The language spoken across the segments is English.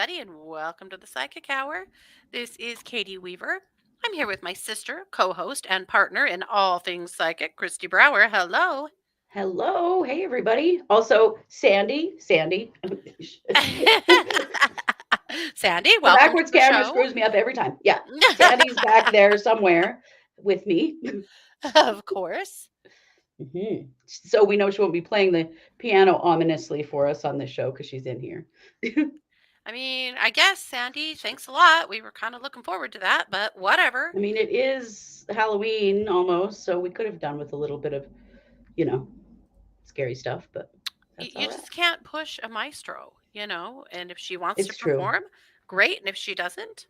everybody, and welcome to the Psychic Hour. This is Katie Weaver. I'm here with my sister, co host, and partner in all things psychic, Kristi Brower. Hello. Hello, hey everybody. Also, Sandy. Sandy, The welcome to backwards the camera show. screws me up every time. Yeah, Sandy's back there somewhere with me. Of course. So we know she won't be playing the piano ominously for us on this show because she's in here. I guess, Sandy, thanks a lot. We were kind of looking forward to that, but whatever. I mean, it is Halloween almost, so we could have done with a little bit of, you know, scary stuff, but that's all You right. just can't push a maestro, and if she wants to It's true. perform, great. And if she doesn't,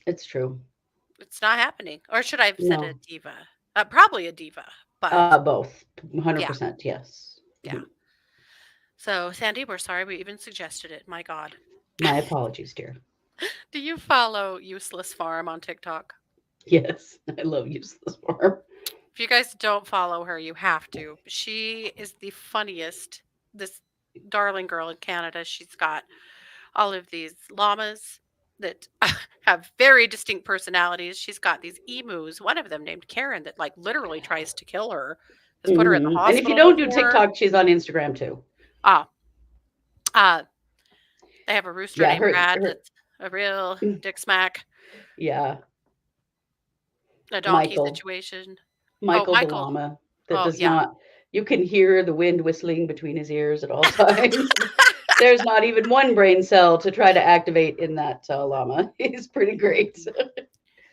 It's true. it's not happening. Or should I have said a No, diva? Probably a diva, but both. yeah, 100%. Yes. yeah. So, Sandy, we're sorry we even suggested it. My God. My apologies, dear. Do you follow Useless Farm on TikTok? Yes, I love useless farm. If you guys don't follow her, you have to. She is the funniest. This darling girl in Canada. She's got all of these llamas that have very distinct personalities. She's got these emus, one of them named Karen, that like literally tries to kill her, has put her in the And if you hospital don't do before. TikTok, she's on Instagram too. Ah, uh, they have a rooster Yeah, named her, Brad her that's a real dick smack, yeah, a donkey Michael, situation. Oh, Michael the Michael. llama that Oh, does yeah. not. You can hear the wind whistling between his ears at all times. There's not even one brain cell to try to activate in that llama. He's pretty great.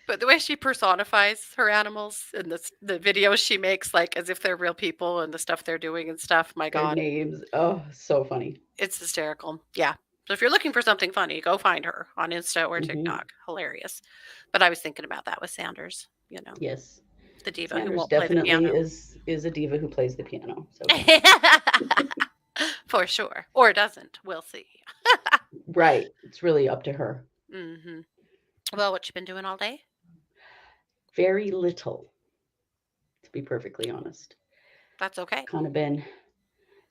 But the way she personifies her animals and the videos she makes, like as if they're real people and the stuff they're doing and stuff, my Their God, names, oh, so funny. it's hysterical. Yeah. So if you're looking for something funny, go find her on Insta or hmm TikTok. Hilarious. But I was thinking about that with Sanders, Yes, the diva who Sanders won't play the definitely piano. is a diva who plays the piano. So yeah, For sure. Or doesn't. We'll see. right. It's really up to her. hmm Well, what you been doing all day? Very little, to be perfectly honest. That's okay. Kind of been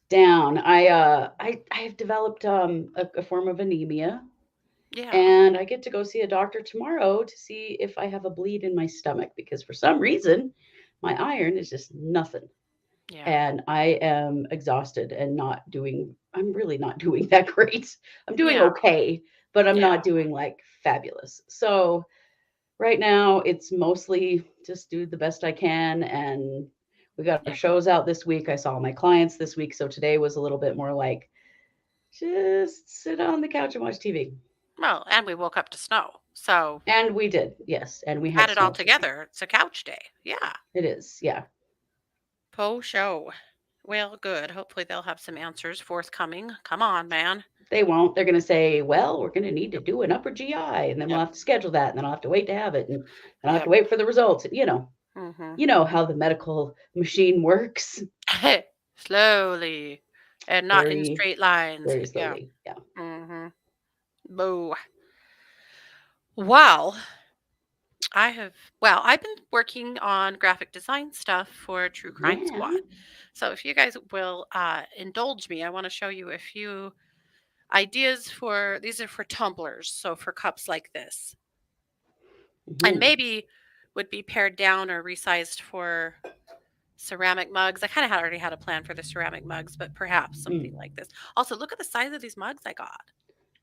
down. I have developed a form of anemia, Yeah. and I get to go see a doctor tomorrow to see if I have a bleed in my stomach because for some reason my iron is just nothing, Yeah. and I am exhausted and not doing. I'm really not doing that great. I'm doing Yeah. okay, but I'm Yeah. not doing like fabulous. So right now it's mostly just do the best I can, and we got our Yeah. shows out this week. I saw my clients this week, so today was a little bit more like just sit on the couch and watch TV. Well, and we woke up to snow. So And we did, yes, and we add had it all snow today. together. It's a couch day. Yeah. It is, yeah. Po show. Well, good. Hopefully they'll have some answers forthcoming. Come on, man. They won't. They're going to say, well, we're going to need to Yep. do an upper GI, and then we'll Yep. have to schedule that, and then I'll have to wait to have it, and I'll have to Yep. wait for the results. Mm-hmm. You know how the medical machine works. Slowly. And not in Very, straight lines. very Yeah. slowly. Yeah. Mm-hmm. Boo. Well, I've been working on graphic design stuff for True Crime Yeah. Squad. So if you guys will indulge me, I want to show you a few ideas for these are for tumblers, so for cups like this. And hmm maybe would be pared down or resized for ceramic mugs. I kind of had already had a plan for the ceramic mugs, but perhaps something Mm. like this. Also, look at the size of these mugs I got.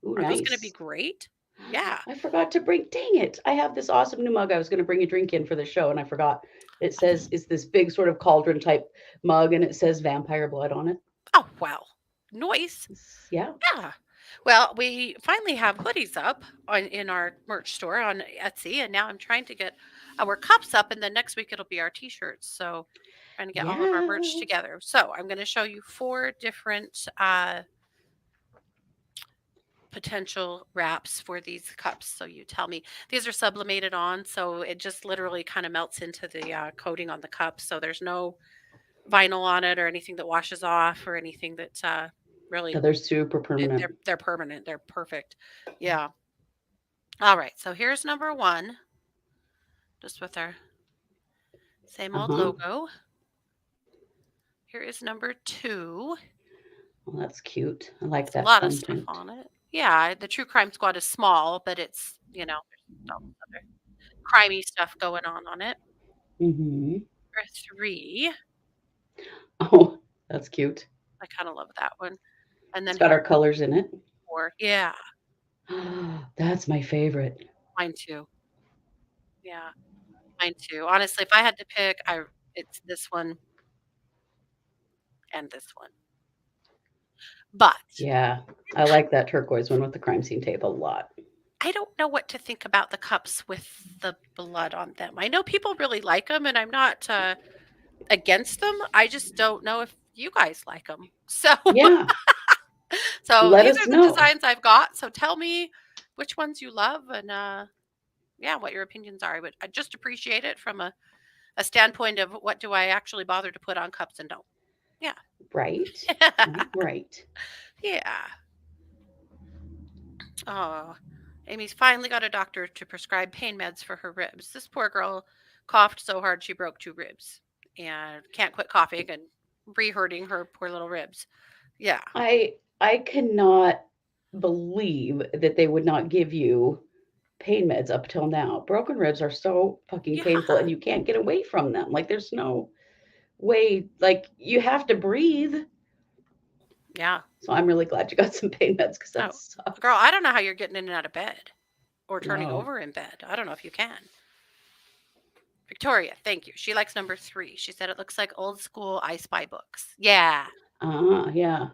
Ooh, Aren't those going to be nice. great? Yeah. I forgot to bring, dang it. I have this awesome new mug. I was going to bring a drink in for the show, and I forgot. It says, it's this big sort of cauldron type mug, and it says vampire blood on it. Oh, well. Nice. Yeah. Yeah. Well, we finally have hoodies up in our merch store on Etsy, and now I'm trying to get our cups up, and then next week it'll be our t-shirts. So, trying to get all of our merch Yeah. together. So, I'm going to show you four different potential wraps for these cups. So, you tell me. These are sublimated on, so it just literally kind of melts into the coating on the cup. So, there's no vinyl on it or anything that washes off or anything that Yeah, really they're super they're permanent. they're permanent. They're perfect. Yeah. All right. So here's number one, just with our same old Uh-huh. logo. Here is number two. Well, that's cute. I like It's a that lot of fun stuff print. on it. Yeah, the true crime squad is small, but it's, there's all this other crimey stuff going on it. Hmm. Number 3, Oh, that's cute. I kinda love that one. And It's then got Harry our colors in it. 4. Yeah, That's my favorite. mine too. Yeah, mine too. Honestly, if I had to pick, it's this one and this one. But Yeah, I like that turquoise one with the crime scene tape a lot. I don't know what to think about the cups with the blood on them. I know people really like them, and I'm not, against them. I just don't know if you guys like them. So Yeah, so let these us are the know. designs I've got, so tell me which ones you love and, yeah, what your opinions are. I would I just appreciate it from a standpoint of what do I actually bother to put on cups and don't. Yeah. Right, right, right. Yeah. Oh, Amy's finally got a doctor to prescribe pain meds for her ribs. This poor girl coughed so hard she broke 2 ribs and can't quit coughing and re-hurting her poor little ribs. Yeah. I cannot believe that they would not give you pain meds up till now. Broken ribs are so fucking painful Yeah. and you can't get away from them. Like there's no way, like you have to breathe. Yeah. So I'm really glad you got some pain meds because that Oh, girl, sucks. I don't know how you're getting in and out of bed or turning No. over in bed. I don't know if you can. Victoria, thank you. She likes number 3. She said it looks like old school I Spy books. Yeah. Yeah.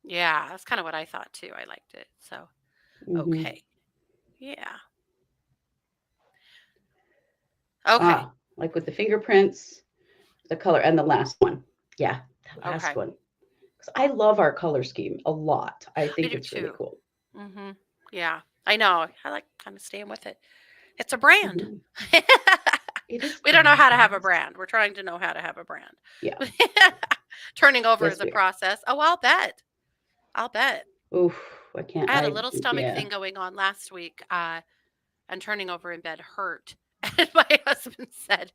Yeah. That's kind of what I thought too. I liked it. So, Hmm. okay. Yeah. Okay. Like with the fingerprints, the color, and the last one. Yeah, the last Okay. one. 'Cause I love our color scheme a lot. I I think do it's really too. cool. Mhm. Yeah. I know. I like kind of staying with it. It's a brand. Hmm. It is a We don't know how brand, to have a yes. brand. We're trying to know how to have a brand. Yeah. Turning over Yes, is a we are. process. Oh, I'll bet. I'll bet. Oof, I can't. I had a I little stomach Yeah. thing going on last week, and turning over in bed hurt. And my husband said,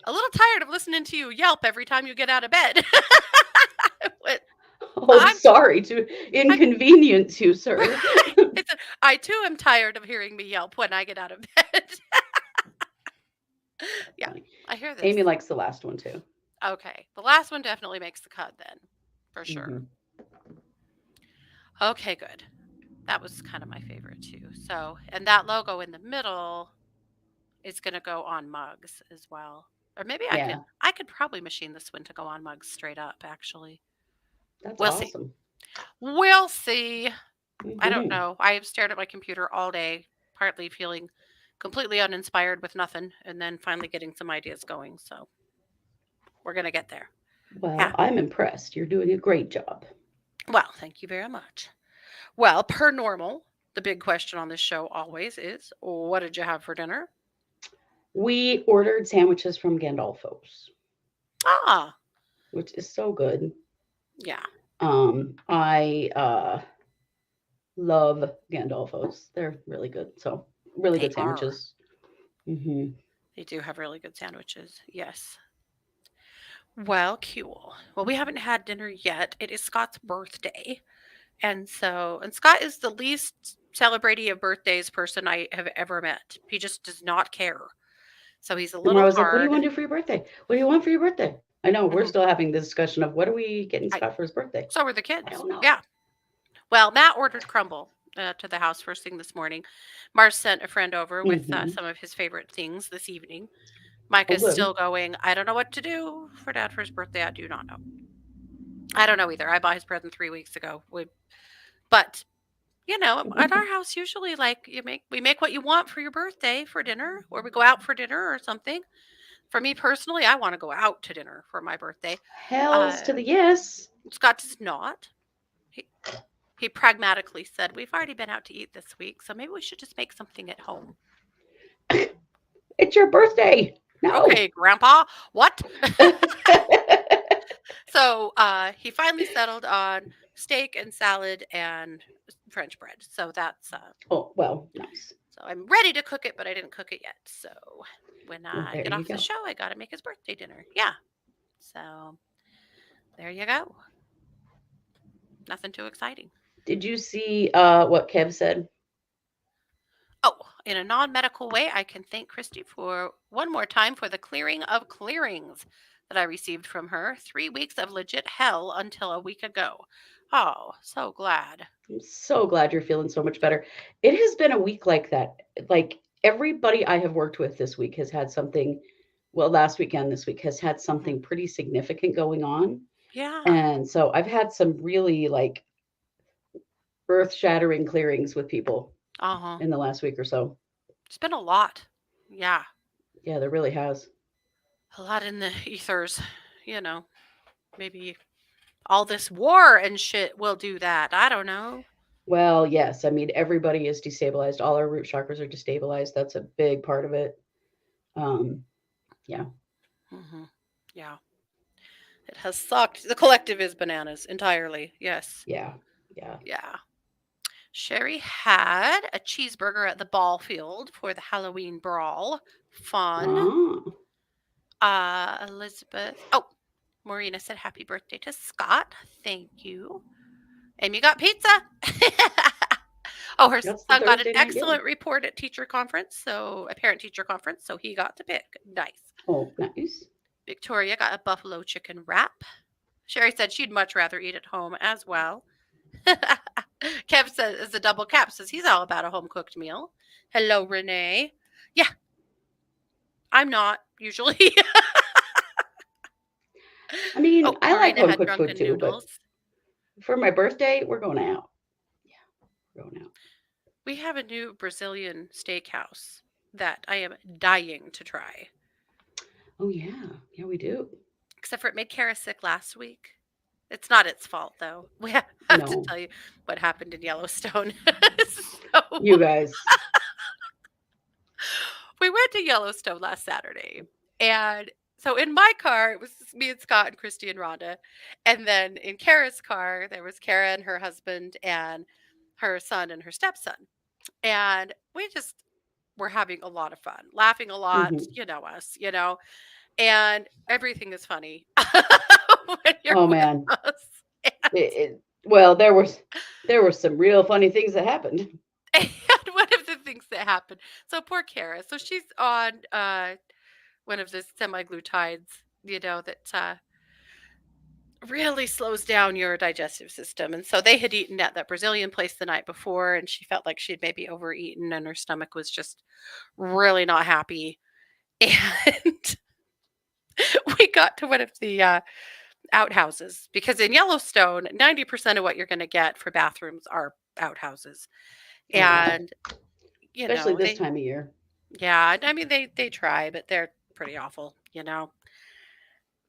"A little tired of listening to you yelp every time you get out of bed." I went, Oh, I'm sorry to I inconvenience you, sir. right. I said, I too am tired of hearing me yelp when I get out of bed. Yeah, Funny. I hear this. Amy likes the last one too. Okay, the last one definitely makes the cut then, for sure. Hmm. Okay, good. That was kind of my favorite too. So, and that logo in the middle is going to go on mugs as well. Or maybe Yeah, I could probably machine this one to go on mugs straight up actually. that's We'll see. awesome. We'll see. I don't Hmm. know. I have stared at my computer all day, partly feeling completely uninspired with nothing and then finally getting some ideas going. So, we're going to get there. Well, Yeah. I'm impressed. You're doing a great job. Well, thank you very much. Well, per normal, the big question on this show always is, what did you have for dinner? We ordered sandwiches from Gandolfo's, Ah, which is so good. yeah, I love Gandolfos. They're really good. So really they good are. sandwiches. Hmm. They do have really good sandwiches. Yes. Well, cool. Well, we haven't had dinner yet. It is Scott's birthday. And Scott is the least celebrating of birthdays person I have ever met. He just does not care. So he's a And I little was like, "What do you hard. want to do for your birthday? What do you want for your birthday?" I know we're Mhm. still having the discussion of what are we getting I, Scott for his birthday. so are the I kids. don't know. Yeah. Well, Matt ordered crumble to the house first thing this morning. Mars sent a friend over with Hmm. some of his favorite things this evening. Oh, Micah's good. still going, I don't know what to do for dad for his birthday. I do not know. I don't know either. I bought his present 3 weeks ago. But at our house, usually like we make what you want for your birthday for dinner, or we go out for dinner or something. For me personally, I want to go out to dinner for my birthday. Hells Uh, to the yes. Scott does not. He, he pragmatically said, we've already been out to eat this week, so maybe we should just make something at home. It's your birthday. No. Okay, Grandpa, what? So he finally settled on steak and salad and French bread. Oh, well, nice. So I'm ready to cook it, but I didn't cook it yet. So when Well, I there get you off the go. show, I got to make his birthday dinner. Yeah. So there you go. Nothing too exciting. Did you see what Kev said? Oh, in a non medical way, I can thank Christy for one more time for the clearing of clearings that I received from her. 3 weeks of legit hell until a week ago. Oh, so glad. I'm so glad you're feeling so much better. It has been a week like that. Like everybody I have worked with this week has had something, well, last weekend, this week has had Hmm. something pretty significant going on. Yeah. And so I've had some really like earth shattering clearings with people Uh huh. in the last week or so. It's been a lot. Yeah. Yeah, there really has. A lot in the ethers. You know, maybe all this war and shit will do that. I don't know. Well, yes. I mean, everybody is destabilized. All our root chakras are destabilized. That's a big part of it. Um, yeah, Hmm. Yeah. It has sucked. The collective is bananas entirely. Yes. yeah, yeah. Yeah. Sherry had a cheeseburger at the ball field for the Halloween brawl. Fun. Oh, Elizabeth. Oh, Marina said happy birthday to Scott. Thank you. Amy got pizza. Oh, her that's the son got an Thursday night deal. excellent report at teacher conference, so a parent teacher conference, so he got to pick. Nice. Oh, nice. Victoria got a buffalo chicken wrap. Sherry said she'd much rather eat at home as well. Kev says is a double cap says he's all about a home cooked meal. Hello, Renee. Yeah, I'm not usually. I mean, Oh, I like Marina home had cooked food drunken too, but noodles. for my birthday, we're going out. Yeah, we're going out. We have a new Brazilian steakhouse that I am dying to try. Oh yeah, yeah, we do. Except for it made Kara sick last week. It's not its fault though. We have to No, tell you what happened in Yellowstone. So you guys. we went to Yellowstone last Saturday. And so in my car, it was me and Scott and Christy and Rhonda. And then in Kara's car, there was Kara and her husband and her son and her stepson. And we just were having a lot of fun, laughing a lot, Hmm. you know us, and everything is funny when you're Oh with man, us. well, there were some real funny things that happened. And one of the things that happened, so poor Kara, so she's on one of the semi-glutides, that really slows down your digestive system. And so they had eaten at that Brazilian place the night before, and she felt like she'd maybe overeaten, and her stomach was just really not happy. And we got to one of the outhouses because in Yellowstone, 90% of what you're going to get for bathrooms are outhouses. Oh wow, And, especially this they, time of year. yeah, I mean, they try, but they're pretty awful.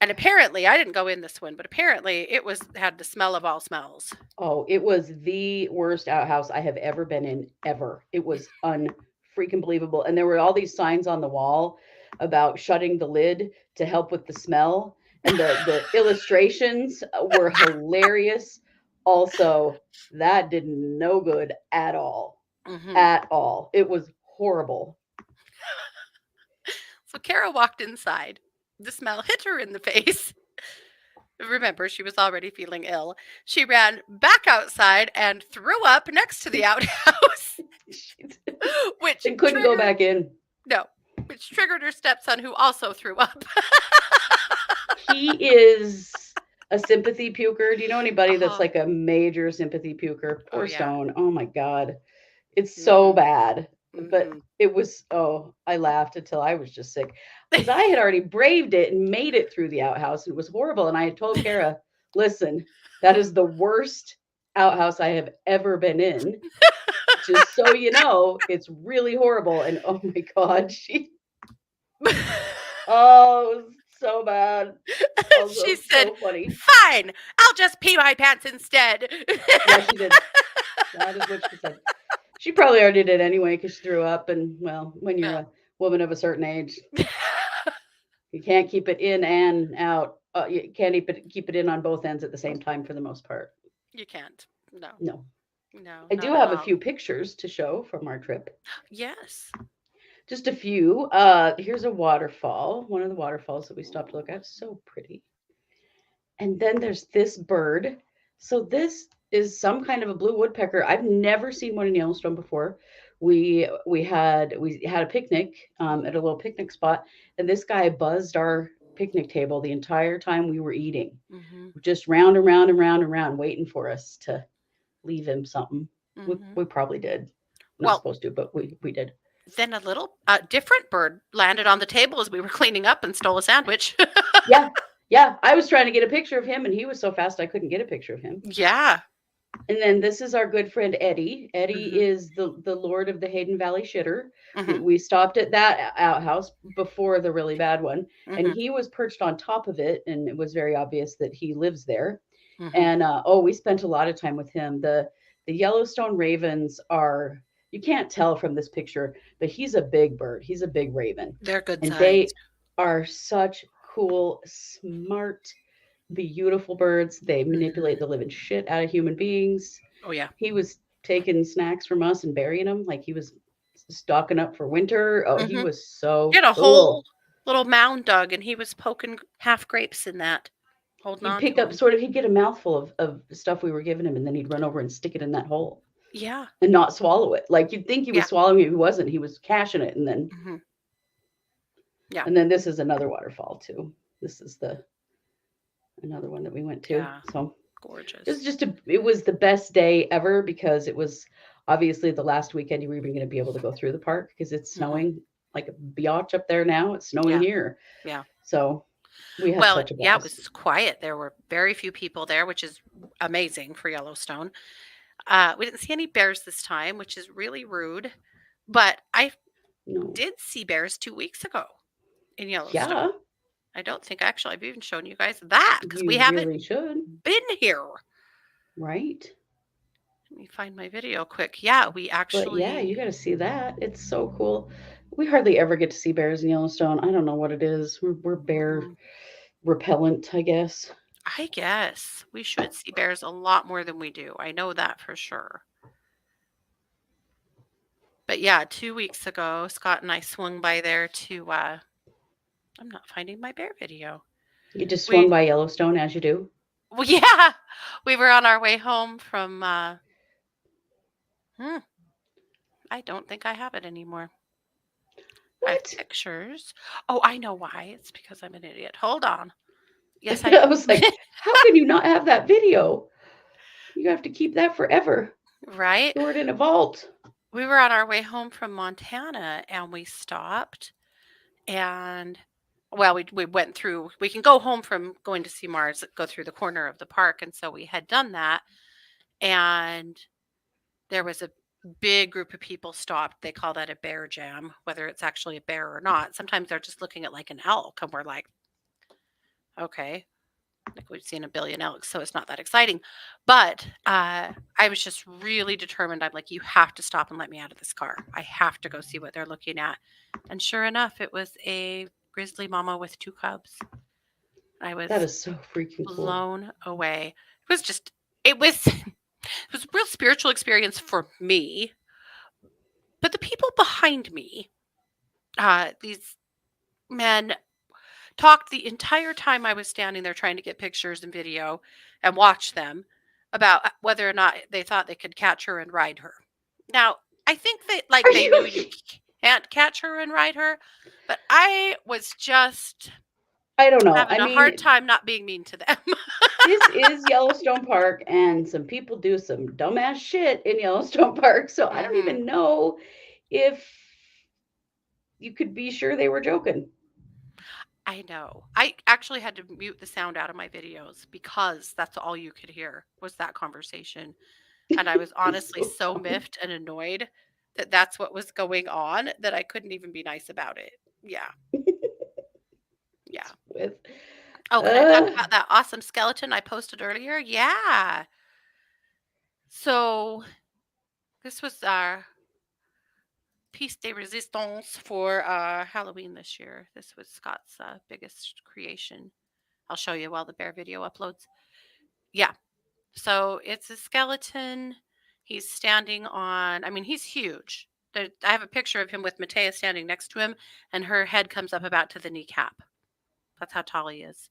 And apparently, I didn't go in this one, but apparently it had the smell of all smells. Oh, it was the worst outhouse I have ever been in ever. It was unfreaking believable. And there were all these signs on the wall about shutting the lid to help with the smell. And the illustrations were hilarious. Also, that did no good at all. Hmm. At all. It was horrible. So Kara walked inside. The smell hit her in the face. Remember, she was already feeling ill. She ran back outside and threw up next to the outhouse, which They couldn't go triggered back in. no, which triggered her stepson, who also threw up. He is a sympathy puker. Do you know anybody that's Uh-huh. like a major sympathy puker? Oh Poor yeah. Stone. Oh my God. It's so Mhm. bad. But Mhm. it was, oh, I laughed until I was just sick because I had already braved it and made it through the outhouse and it was horrible. And I had told Kara, listen, that is the worst outhouse I have ever been in. Just so you know, it's really horrible. And oh my God, oh, it was so bad. She Also, said, so funny. "Fine, I'll just pee my pants instead." Yeah, she did. That is what she said. She probably already did anyway because she threw up. And well, when you're Well, a woman of a certain age, you can't keep it in and out. You can't keep it in on both ends at the same time for the most part. you can't. No, No. no, I do not at have a all. few pictures to show from our trip. Yes. Just a few. Here's a waterfall, one of the waterfalls that we stopped to look Ooh. at. So pretty. And then there's this bird. So this is some kind of a blue woodpecker. I've never seen one in Yellowstone before. We had a picnic at a little picnic spot, and this guy buzzed our picnic table the entire time we were eating, Mhm. just round and round and round and round, waiting for us to leave him something. Mhm. We probably did. Not Well, supposed to, but we did. then a little different bird landed on the table as we were cleaning up and stole a sandwich. Yeah, yeah. I was trying to get a picture of him, and he was so fast I couldn't get a picture of him. Yeah. And then this is our good friend Eddie. Eddie Mhm. is the lord of the Hayden Valley shitter. Mhm. We stopped at that outhouse before the really bad one, and Mhm. he was perched on top of it, and it was very obvious that he lives there. Mhm. And oh, we spent a lot of time with him. The Yellowstone ravens are, you can't tell from this picture, but he's a big bird. He's a big raven, They're good and size. they are such cool, smart, beautiful birds. They manipulate Mhm. the living shit out of human beings. Oh yeah. He was taking snacks from us and burying them like he was stocking up for winter. Oh, he Mhm. was He so had a whole cool. little mound dug, and he was poking half grapes in that, holding He'd on pick to up them. sort of, he'd get a mouthful of stuff we were giving him, and then he'd run over and stick it in that hole Yeah. and not swallow it. Like you'd think he Yeah. was swallowing it, he wasn't. He was cashing it, Mhm. Yeah. and then this is another waterfall too. This is the another one that we went to. Yeah. So Gorgeous. it was the best day ever because it was obviously the last weekend you were even going to be able to go through the park because it's Mhm. snowing like a biatch up there now. It's snowing Yeah. here. Yeah. So we had Well, such a yeah, it blast. was quiet. There were very few people there, which is amazing for Yellowstone. We didn't see any bears this time, which is really rude. But I No. did see bears 2 weeks ago in Yeah, Yellowstone. I don't think actually I've even shown you guys that because we you haven't really should. been here. Right. Let me find my video quick. Yeah, we But yeah, actually. you got to see that. It's so cool. We hardly ever get to see bears in Yellowstone. I don't know what it is. We're bear Mhm. repellent, I guess. I guess we should see bears a lot more than we do. I know that for sure. But yeah, 2 weeks ago, Scott and I swung by there to. I'm not finding my bear video. You just swung We. by Yellowstone as you do. Well, yeah, we were on our way home from. Hmm, I don't think I have it anymore. I have What? pictures. Oh, I know why. It's because I'm an idiot. Hold on. Yes, I I do. was like, how can you not have that video? You have to keep that forever. Right? Store it in a vault. We were on our way home from Montana and we stopped and well, we went through we can go home from going to see Mars, go through the corner of the park, and so we had done that, and there was a big group of people stopped. They call that a bear jam, whether it's actually a bear or not. Sometimes they're just looking at like an elk and we're like, okay, like we've seen a billion elks, so it's not that exciting. But I was just really determined. I'm like, you have to stop and let me out of this car. I have to go see what they're looking at. And sure enough, it was a grizzly mama with two cubs. I That was is so freaking cool. blown away. It was just, it was, it was a real spiritual experience for me. But the people behind me, these men talked the entire time I was standing there trying to get pictures and video and watch them about whether or not they thought they could catch her and ride her. Now, I think that Are like they knew you? you can't catch her and ride her, but I was just I don't know. I having a hard mean, time not being mean to them. this is Yellowstone Park, and some people do some dumbass shit in Yellowstone Park. So I don't Mhm. even know if you could be sure they were joking. I know. I actually had to mute the sound out of my videos because that's all you could hear was that conversation. And I was It's honestly so so funny. miffed and annoyed that that's what was going on that I couldn't even be nice about it. Yeah. Yeah. With Oh, can I talk uh, about that awesome skeleton I posted earlier? Yeah. So this was our piece de resistance for Halloween this year. This was Scott's biggest creation. I'll show you while the bear video uploads. Yeah. So it's a skeleton. He's standing on, I mean, he's huge. I have a picture of him with Matea standing next to him, and her head comes up about to the kneecap. That's how tall he is.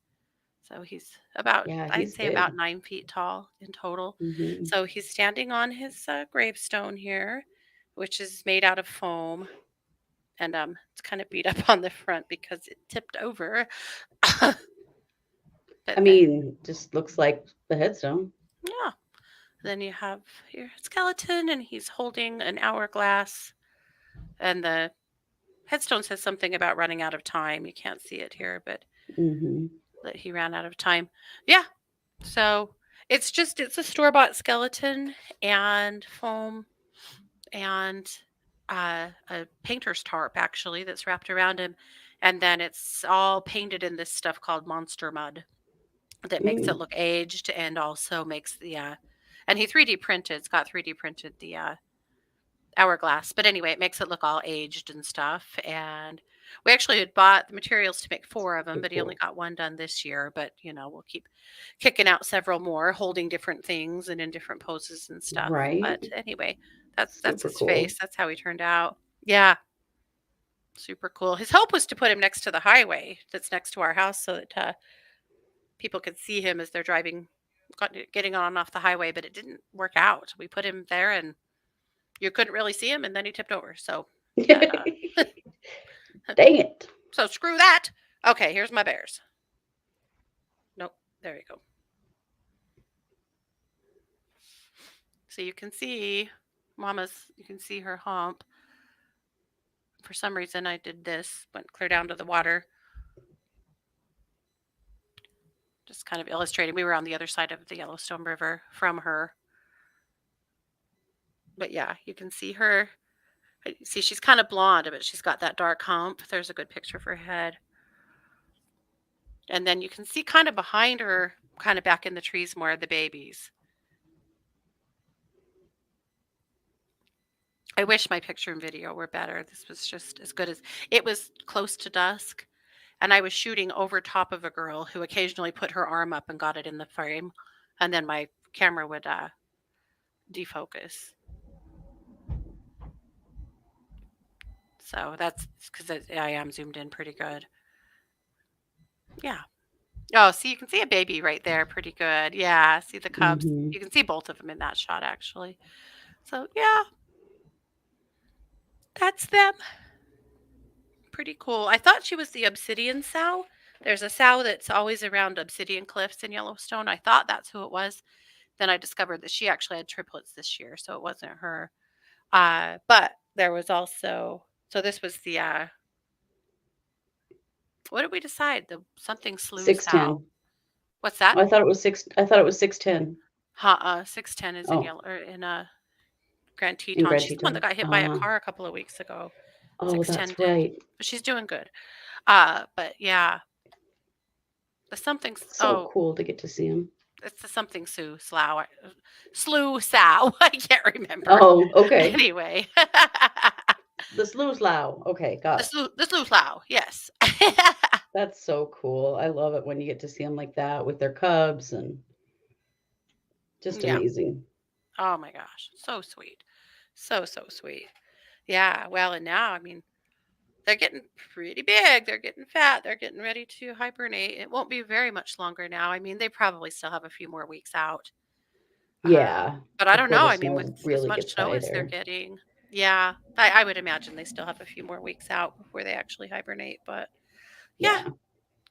So he's about, Yeah, I'd he's say about big. 9 feet tall in total. Mhm. So he's standing on his gravestone here, which is made out of foam. And it's kind of beat up on the front because it tipped over. I But then, mean, just looks like the headstone. yeah. Then you have your skeleton, and he's holding an hourglass. And the headstone says something about running out of time. You can't see it here, but Mhm. that he ran out of time. Yeah. So it's a store bought skeleton and foam and a painter's tarp actually that's wrapped around him, and then it's all painted in this stuff called monster mud that makes it Mm. look aged and also makes the and he 3D printed. It's got 3D printed the hourglass. But anyway, it makes it look all aged and stuff. And we actually had bought the materials to make four of them, So but he only cool. got one done this year. But we'll keep kicking out several more, holding different things and in different poses and stuff. Right? But anyway, that's Super his cool. face. That's how he turned out. Yeah, super cool. His hope was to put him next to the highway that's next to our house so that people could see him as they're driving, getting on and off the highway. But it didn't work out. We put him there, and you couldn't really see him, and then he tipped over. So that Dang it. so screw that. Okay, here's my bears. Nope, there you go. So you can see you can see her hump. For some reason, I did this, went clear down to the water, just kind of illustrating. We were on the other side of the Yellowstone River from her. But yeah, you can see her. See, she's kind of blonde, but she's got that dark hump. There's a good picture of her head. And then you can see kind of behind her, kind of back in the trees more, the babies. I wish my picture and video were better. This was just as good as it was close to dusk, and I was shooting over top of a girl who occasionally put her arm up and got it in the frame, and then my camera would defocus. So that's because I am zoomed in pretty good. Yeah. Oh, see, you can see a baby right there pretty good. Yeah. See the cubs. Mhm. You can see both of them in that shot, actually. So, yeah, that's them. Pretty cool. I thought she was the obsidian sow. There's a sow that's always around obsidian cliffs in Yellowstone. I thought that's who it was. Then I discovered that she actually had triplets this year, so it wasn't her. But there was also, so this was the what did we decide? The something slew sow. 610. What's that? I thought it was 610. 610 is in Oh, yellow or in Grand in Teton. Grand She's the one that Teton. got hit by a car a couple of weeks ago. Oh, 610 that's did. right. But she's doing good. But yeah, the something So oh, cool to get to see him. it's the something slew sow. I can't remember. Oh, okay. Anyway. The Slough. Okay, got it. The slew sow, yes. That's so cool. I love it when you get to see them like that with their cubs and just Yeah. amazing. Oh my gosh. So sweet. So, so sweet. Yeah. Well, and now, I mean, they're getting pretty big. They're getting fat. They're getting ready to hibernate. It won't be very much longer now. I mean, they probably still have a few more weeks out. Uh, Yeah, but I don't before know. the I mean, with snow as really much gets snow by as they're there. getting, yeah, I would imagine they still have a few more weeks out before they actually hibernate. But yeah, Yeah.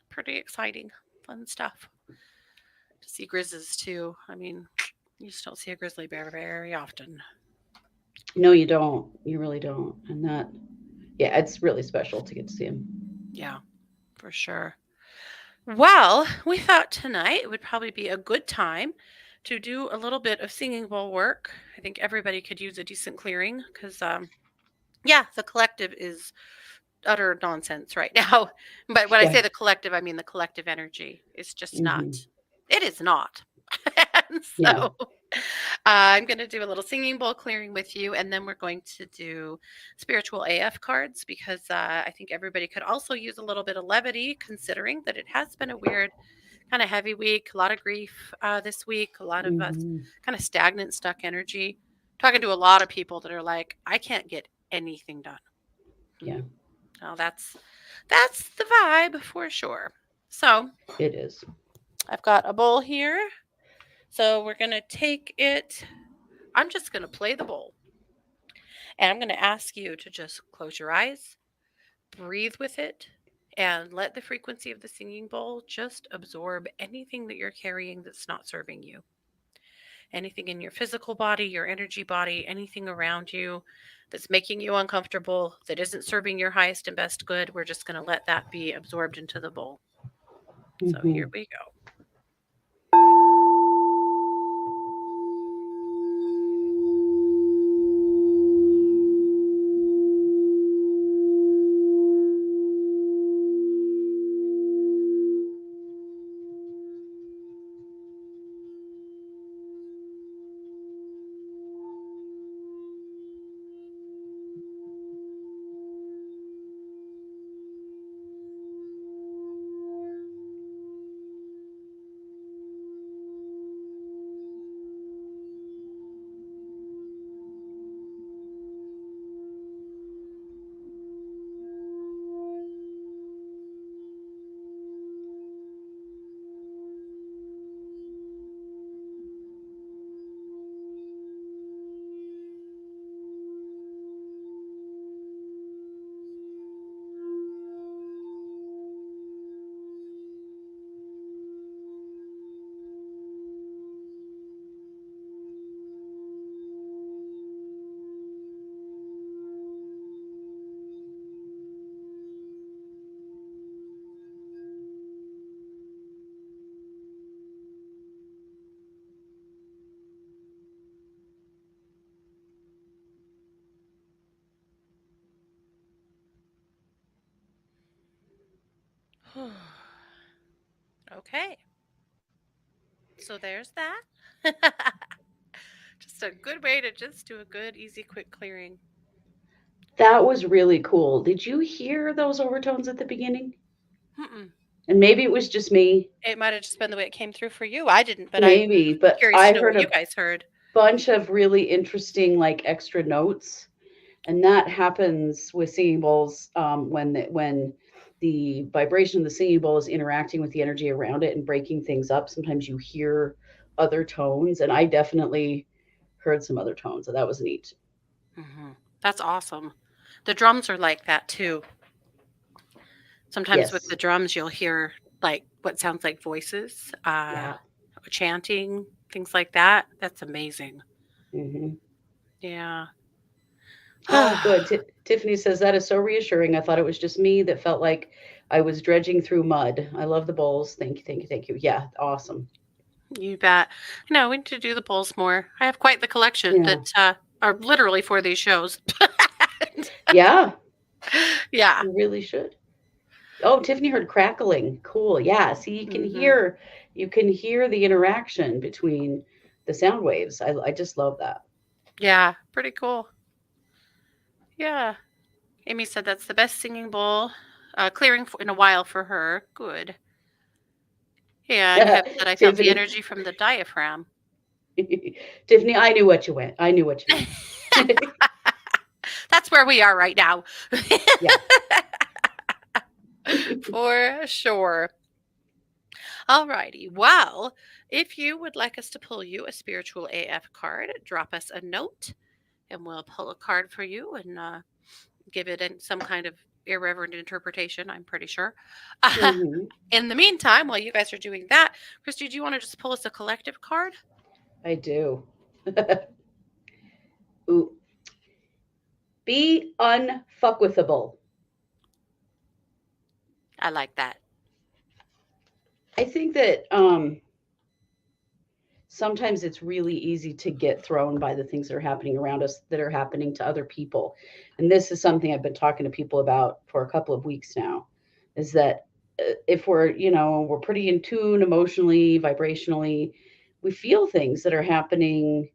pretty exciting, fun stuff to see grizzlies too. I mean, you just don't see a grizzly bear very often. No, you don't. You really don't. And that, yeah, it's really special to get to see him. Yeah, for sure. Well, we thought tonight it would probably be a good time to do a little bit of singing bowl work. I think everybody could use a decent clearing because, yeah, the collective is utter nonsense right now. But when I Yeah. say the collective, I mean the collective energy. It's just not. Hmm. It is not. And Yeah. so I'm going to do a little singing bowl clearing with you, and then we're going to do spiritual AF cards because I think everybody could also use a little bit of levity, considering that it has been a weird, kind of heavy week, a lot of grief this week, a lot of Hmm. kind of stagnant, stuck energy. Talking to a lot of people that are like, I can't get anything done. Yeah, Well, that's the vibe for sure. So it is. I've got a bowl here. So we're going to take it. I'm just going to play the bowl. And I'm going to ask you to just close your eyes, breathe with it, and let the frequency of the singing bowl just absorb anything that you're carrying that's not serving you. Anything in your physical body, your energy body, anything around you that's making you uncomfortable, that isn't serving your highest and best good, we're just going to let that be absorbed into the bowl. So here Hmm. we go. Okay, so there's that. Just a good way to just do a good, easy, quick clearing. That was really cool. Did you hear those overtones at the beginning? Mm-mm. And maybe it was just me, It might have just been the way it came through for you. I didn't, but I'm maybe, but curious I to know heard what you a guys heard. bunch of really interesting, like extra notes, and that happens with singing bowls when the vibration of the singing bowl is interacting with the energy around it and breaking things up. Sometimes you hear other tones, and I definitely heard some other tones, so that was neat. That's awesome. The drums are like that too. Sometimes with Yes. the drums, you'll hear like what sounds like voices, Yeah. chanting, things like that. That's amazing. Hmm. Yeah. Oh, good. Tiffany says that is so reassuring. I thought it was just me that felt like I was dredging through mud. I love the bowls. Thank you, thank you, thank you. Yeah, awesome. You bet. No, we need to do the polls more. I have quite the collection Yeah, that are literally for these shows. yeah, Yeah. you really should. Oh, Tiffany heard crackling. Cool. Yeah. See, Hmm. you can hear the interaction between the sound waves. I just love that. Yeah. Pretty cool. Yeah. Amy said that's the best singing bowl clearing in a while for her. Good. Yeah. And Kev said I felt the Tiffany, energy from the diaphragm. Tiffany, I knew what you went. I knew what you meant. That's where we are right now. Yeah. For sure. Alrighty. Well, if you would like us to pull you a spiritual AF card, drop us a note and we'll pull a card for you and give it some kind of irreverent interpretation, I'm pretty sure. Hmm. In the meantime, while you guys are doing that, Christy, do you want to just pull us a collective card? I do. Ooh, be unfuckwithable. I like that. I think that sometimes it's really easy to get thrown by the things that are happening around us that are happening to other people. And this is something I've been talking to people about for a couple of weeks now, is that if we're, we're pretty in tune emotionally, vibrationally, we feel things that are happening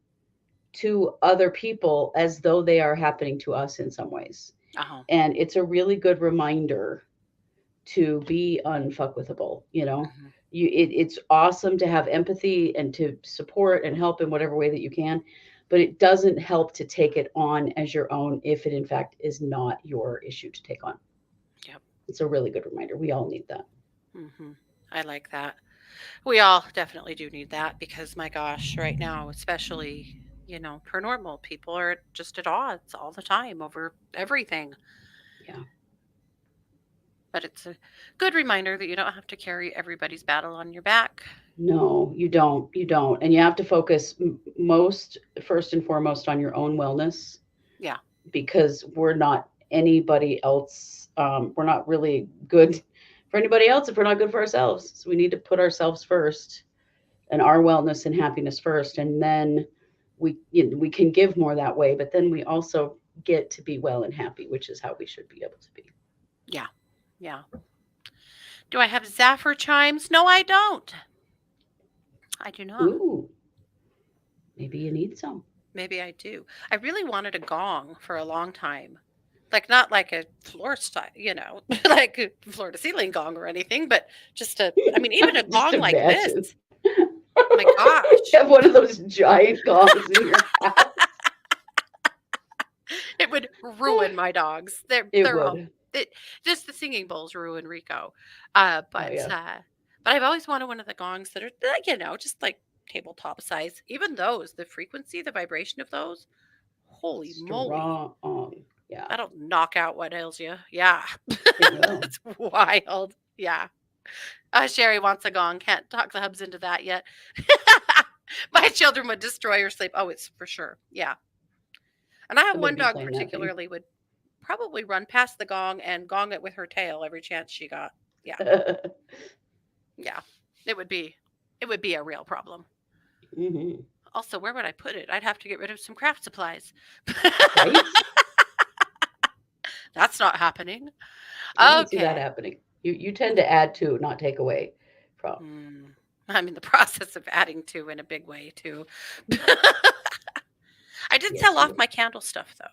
to other people as though they are happening to us in some ways. Uh-huh. And it's a really good reminder to be unfuckwithable, you know. Hmm. It's awesome to have empathy and to support and help in whatever way that you can, but it doesn't help to take it on as your own if it in fact is not your issue to take on. Yep. It's a really good reminder. We all need that. Hmm. I like that. We all definitely do need that because my gosh, right now, especially, per normal, people are just at odds all the time over everything. Yeah. But it's a good reminder that you don't have to carry everybody's battle on your back. No, you don't. You don't. And you have to focus most, first and foremost, on your own wellness Yeah, because we're not anybody else. We're not really good for anybody else if we're not good for ourselves. So we need to put ourselves first and our wellness and happiness first. And then we can give more that way. But then we also get to be well and happy, which is how we should be able to be. yeah, yeah. Do I have Zephyr chimes? No, I don't. I do not. Ooh, maybe you need some. Maybe I do. I really wanted a gong for a long time. Like, not like a floor style, like a floor to ceiling gong or anything, but just I mean, even a Just gong like this. imagine. My You gosh, have one of those giant gongs in your house. it would ruin my dogs. They're It they're all would. it, just the singing bowls ruin Rico. Oh But yeah. but I've always wanted one of the gongs that are like, just like tabletop size. Even those, the frequency, the vibration of those, holy moly. Strong. Yeah, That'll knock out what ails you. Yeah. it will. It's wild. Yeah. Sherry wants a gong. Can't talk the hubs into that yet. My children would destroy her sleep. Oh, it's for sure. Yeah. And I have I would one be dog playing that thing. particularly would probably run past the gong and gong it with her tail every chance she got. Yeah. Yeah. It would be it would be a real problem. Hmm. Also, where would I put it? I'd have to get rid of some craft supplies. Right? That's not happening. I don't see that Okay. happening. You tend to add to, not take away from. Hmm. I'm in the process of adding to in a big way too. I did sell Yes, off you. my candle stuff though.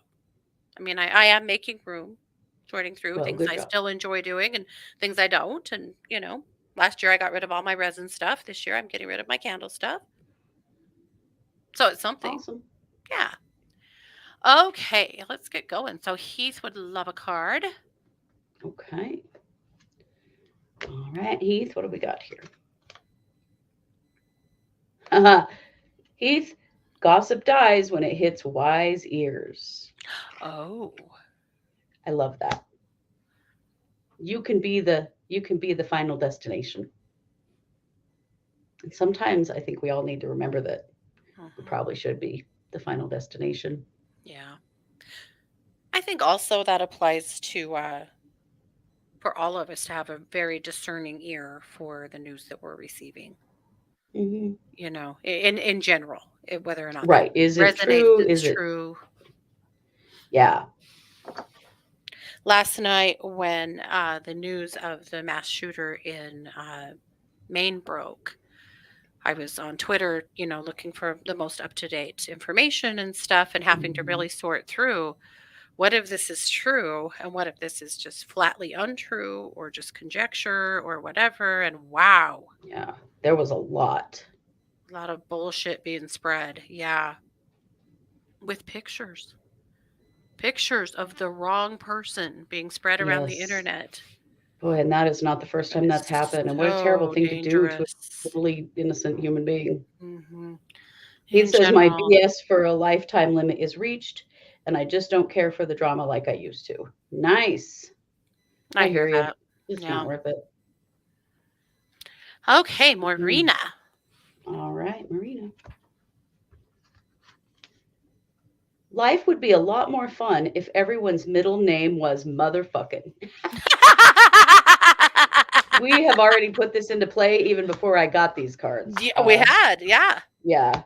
I mean, I am making room, sorting through Well, things good I job. still enjoy doing and things I don't. And, last year I got rid of all my resin stuff. This year I'm getting rid of my candle stuff. So it's something. Awesome. Yeah. Okay, let's get going. So Heath would love a card. Okay. All right, Heath. What do we got here? Heath. Gossip dies when it hits wise ears. Oh, I love that. You can be the final destination. And sometimes I think we all need to remember that we hmm, probably should be the final destination. yeah. I think also that applies to for all of us to have a very discerning ear for the news that we're receiving. Hmm. In general, whether or not that Right. Is it resonates, true? it's Is it? true. Yeah. Last night, when the news of the mass shooter in Maine broke, I was on Twitter, looking for the most up to date information and stuff and having to Hmm. really sort through what if this is true and what if this is just flatly untrue or just conjecture or whatever. And wow, Yeah. There was a lot. a lot of bullshit being spread. Yeah. With pictures of the wrong person being spread around the Yes. internet. Boy, and that is not the first That time is that's happened. And what a terrible so thing to do to a dangerous. totally innocent human being. Hmm. He In says, my general, BS for a lifetime limit is reached, and I just don't care for the drama like I used to. Nice. I I hear hear you. that. It's not Yeah. worth it. Okay, Mm. Morena. All right, Marina. Life would be a lot more fun if everyone's middle name was motherfucking. We have already put this into play even before I got these cards. Yeah, we had, yeah. Yeah,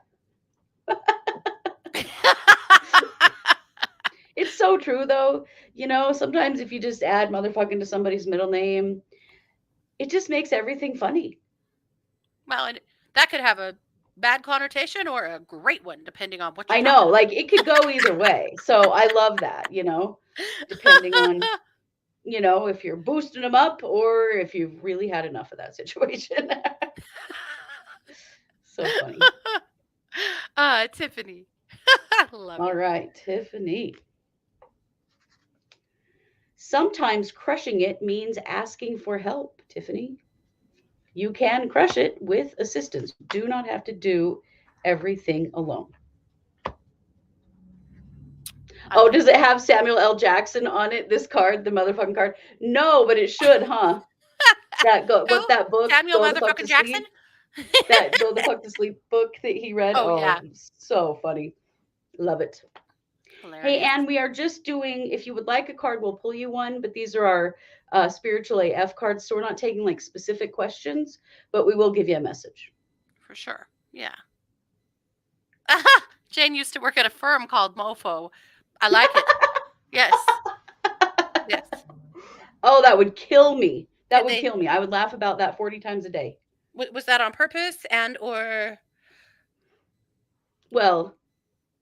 it's so true though. Sometimes if you just add motherfucking to somebody's middle name, it just makes everything funny. Well, and that could have a bad connotation or a great one, depending on what you're I know, talking like it could go either way. So I love that, depending on, if you're boosting them up or if you've really had enough of that situation. So funny. about. Tiffany. Love All you. right, Tiffany. Sometimes crushing it means asking for help, Tiffany. You can crush it with assistance. You do not have to do everything alone. I Oh, love does it have Samuel L. Jackson on it? This card, the motherfucking card. No, but it should, huh? That go who? what that book, Samuel Go the Fuck motherfucking to Jackson? Sleep. That Go the Fuck to Sleep book that he read. Oh, Oh, yeah. so funny. Love it. Hey, Hilarious. Anne, we are just doing, if you would like a card, we'll pull you one, but these are our spiritual AF cards. So we're not taking like specific questions, but we will give you a message. For sure. Yeah. Jane used to work at a firm called Mofo. I like it. Yes. Yes. Oh, that would kill me. That Did would they kill me. I would laugh about that 40 times a day. was that on purpose and or Well,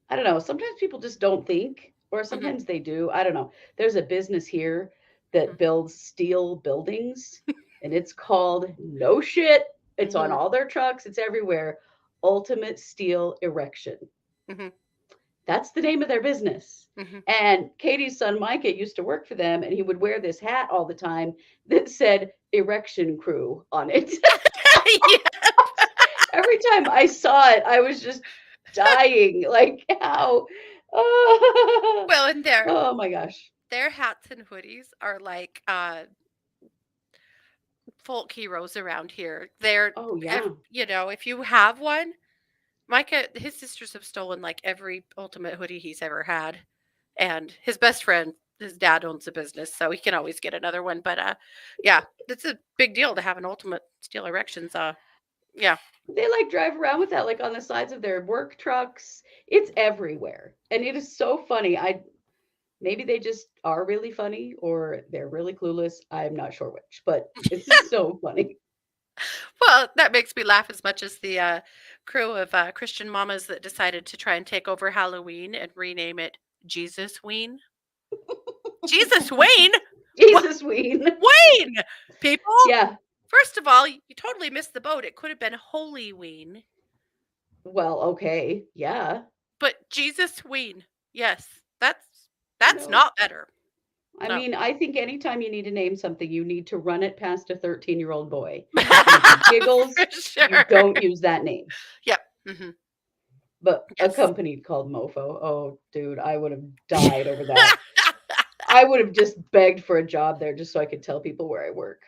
I don't know. Sometimes people just don't think, or mhm, sometimes they do. I don't know. There's a business here that mhm, builds steel buildings, and it's called No Shit. It's on mhm, all their trucks, it's everywhere. Ultimate Steel Erection. mhm, That's the name of their business. mhm. And Katie's son Micah used to work for them, and he would wear this hat all the time that said Erection Crew on it. Yeah. Every time I saw it, I was just dying. Like, how? Oh, Well, and oh my gosh. their hats and hoodies are like folk heroes around here. They're Oh, if yeah. you know, if you have one, Micah, his sisters have stolen like every ultimate hoodie he's ever had. And his best friend, his dad owns a business, so he can always get another one. But yeah, it's a big deal to have an ultimate steel erections. Yeah. They like drive around with that like on the sides of their work trucks. It's everywhere. And it is so funny. I maybe they just are really funny or they're really clueless. I'm not sure which, but it's just so funny. Well, that makes me laugh as much as the crew of Christian mamas that decided to try and take over Halloween and rename it Jesus Ween. Jesus Wayne? What Jesus Ween. Wayne? People? Yeah. First of all, you totally missed the boat. It could have been Holy Ween, Well, okay. Yeah. but Jesus Ween. Yes, You that's know, not better. I No. mean, I think anytime you need to name something, you need to run it past a 13-year-old boy. And if he giggles, For you sure. don't use that name. Yep. Hmm. But a Yes. company called Mofo, oh, dude, I would have died over that. I would have just begged for a job there just so I could tell people where I work.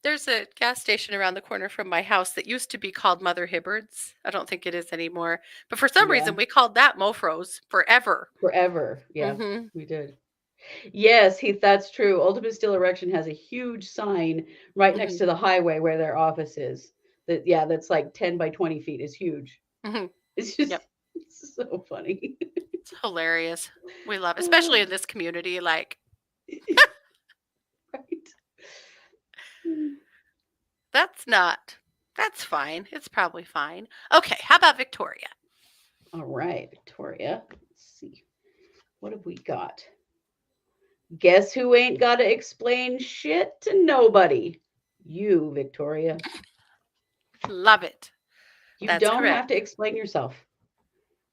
There's a gas station around the corner from my house that used to be called Mother Hibbard's. I don't think it is anymore. But for some Yeah, reason, we called that Mofro's forever. forever. Yeah, Hmm. we did. Yes, Heath, that's true. Ultimate Steel Erection has a huge sign right next Hmm. to the highway where their office is. That yeah, that's like 10 by 20 feet is huge. Hmm. It's just Yep. it's so funny. It's hilarious. We love, especially in this community. Like, Right. that's not, that's fine. It's probably fine. Okay. How about Victoria? All right, Victoria. Let's see. What have we got? Guess who ain't got to explain shit to nobody? You, Victoria. Love it. You That's don't have to correct. explain yourself.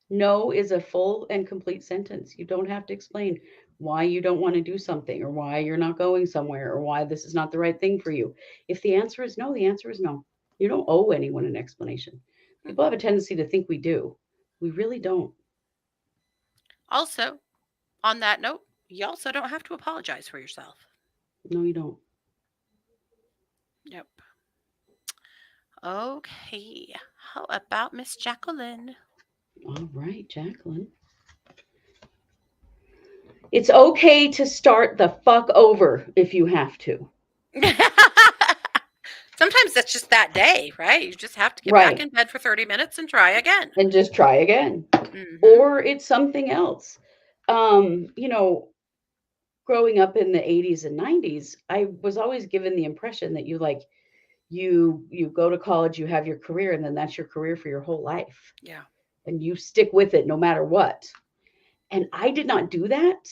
No is a full and complete sentence. You don't have to explain why you don't want to do something or why you're not going somewhere or why this is not the right thing for you. If the answer is no, the answer is no. You don't owe anyone an explanation. People have Hmm. a tendency to think we do. We really don't. Also, on that note, you also don't have to apologize for yourself. No, you don't. Yep. Okay. How about Miss Jacqueline? All right, Jacqueline. It's okay to start the fuck over if you have to. Sometimes that's just that day, right? You just have to get back Right. in bed for 30 minutes and try again. And just try again. Mhm. Or it's something else. You know, growing up in the 80s and 90s, I was always given the impression that you go to college, you have your career, and then that's your career for your whole life. Yeah. And you stick with it no matter what. And I did not do that.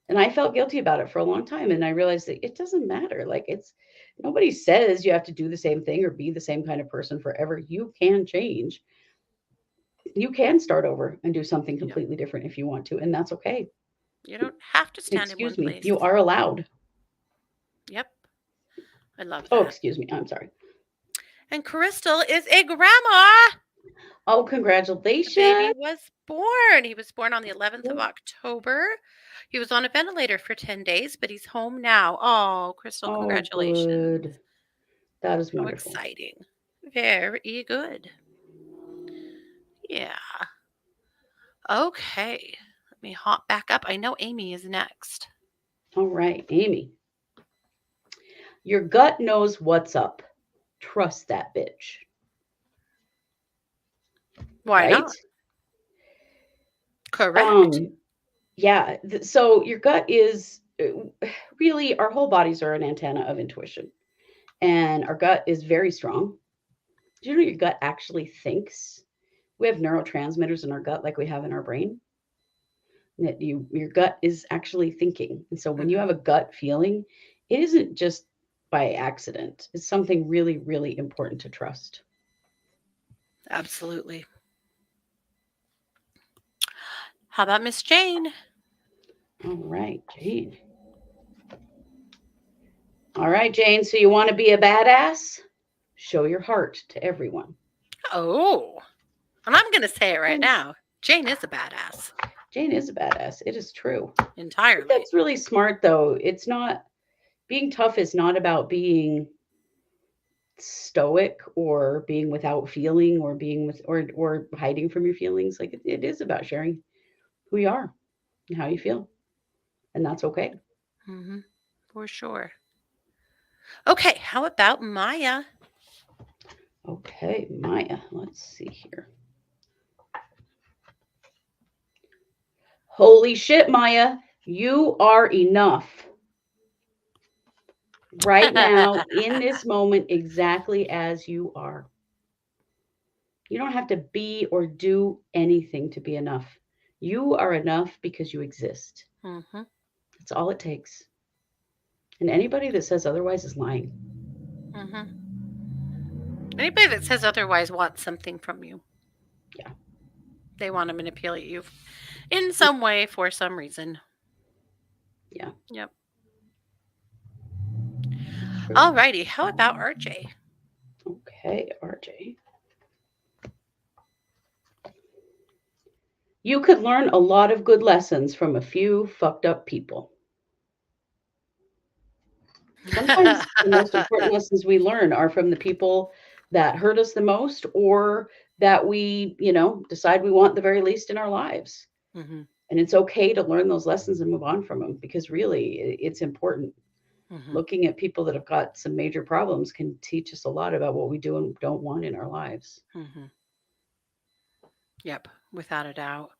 And I felt guilty about it for a long time. And I realized that it doesn't matter. Like it's nobody says you have to do the same thing or be the same kind of person forever. You can change. You can start over and do something Yep. completely different if you want to. And that's okay. You don't have to stand in one Excuse me. place. You are allowed. Yep. I love Oh, that. excuse me. I'm sorry. And Crystal is a grandma. Oh, The baby congratulations. was born. He was born on the 11th of Good. October. He was on a ventilator for 10 days, but he's home now. Oh, Crystal, Oh, congratulations. good. That is How wonderful. exciting. Very good. Yeah. Okay. Let me hop back up. I know Amy is next. All right, Amy. Your gut knows what's up. Trust that bitch, Why right? not? Correct. Um, yeah. So your gut is really our whole bodies are an antenna of intuition, and our gut is very strong. Do you know your gut actually thinks? We have neurotransmitters in our gut like we have in our brain. That your gut is actually thinking. And so when you Hmm. have a gut feeling, it isn't just by accident. It's something really, really important to trust. Absolutely. How about Miss Jane? All right, Jane. All right, Jane. So you want to be a badass? Show your heart to everyone. Oh, and I'm going to say it right And now. Jane is a badass. Jane is a badass. It is true. Entirely. That's really smart, though. It's not being tough is not about being stoic or being without feeling or being with or hiding from your feelings. Like it is about sharing who you are and how you feel, and that's okay. Hmm. For sure. Okay, how about Maya? Okay, Maya. Let's see here. Holy shit, Maya, you are enough right now in this moment, exactly as you are. You don't have to be or do anything to be enough. You are enough because you exist. Hmm. That's all it takes. And anybody that says otherwise is lying. Hmm. Anybody that says otherwise wants something from you. Yeah, They want to manipulate you in some way for some reason. yeah, Yep. that's true. Alrighty, how about RJ? Okay, RJ. You could learn a lot of good lessons from a few fucked up people. Sometimes the most important lessons we learn are from the people that hurt us the most or that we, decide we want the very least in our lives. Hmm. And it's okay to learn those lessons and move on from them because really it's important. Hmm. Looking at people that have got some major problems can teach us a lot about what we do and don't want in our lives. Hmm. Yep, without a doubt.